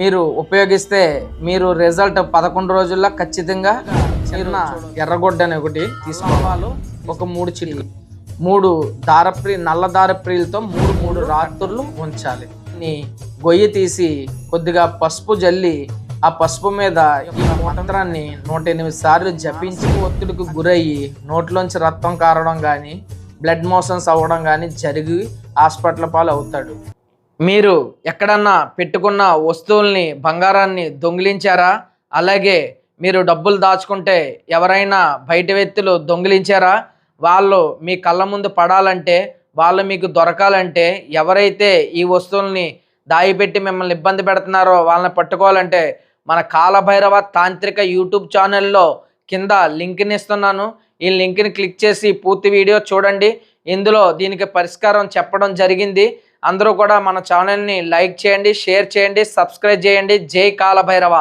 మీరు ఉపయోగిస్తే మీరు రిజల్ట్ 11 రోజుల్లో ఖచ్చితంగా చిన్న ఎర్రగొడ్డ అని ఒకటి తీసుకోవాలి. ఒక 3 చిటికలు 3 నల్ల దారప్రియులతో 3 రాత్రులు ఉంచాలి. గొయ్యి తీసి కొద్దిగా పసుపు జల్లి ఆ పసుపు మీద ఈ మంత్రాన్ని 108 సార్లు జపించి ఒత్తిడికి గురయ్యి నోట్లోంచి రక్తం కారడం కానీ బ్లడ్ మోషన్స్ అవ్వడం కానీ జరిగి హాస్పిటల్ పాలు అవుతాడు. మీరు ఎక్కడన్నా పెట్టుకున్న వస్తువుల్ని బంగారాన్ని దొంగిలించారా? అలాగే మీరు డబ్బులు దాచుకుంటే ఎవరైనా బయట వ్యక్తులు దొంగిలించారా? వాళ్ళు మీ కళ్ళ ముందు పడాలంటే, వాళ్ళు మీకు దొరకాలంటే, ఎవరైతే ఈ వస్తువుల్ని దాచిపెట్టి మిమ్మల్ని ఇబ్బంది పెడుతున్నారో వాళ్ళని పట్టుకోవాలంటే మన కాలభైరవ తాంత్రిక యూట్యూబ్ ఛానల్లో కింద లింక్ని ఇస్తున్నాను. ఈ లింక్ని క్లిక్ చేసి పూర్తి వీడియో చూడండి. ఇందులో దీనికి పరిష్కారం చెప్పడం జరిగింది. అందరూ కూడా మన ఛానల్ని లైక్ చేయండి, షేర్ చేయండి, సబ్స్క్రైబ్ చేయండి. జై కాలభైరవ.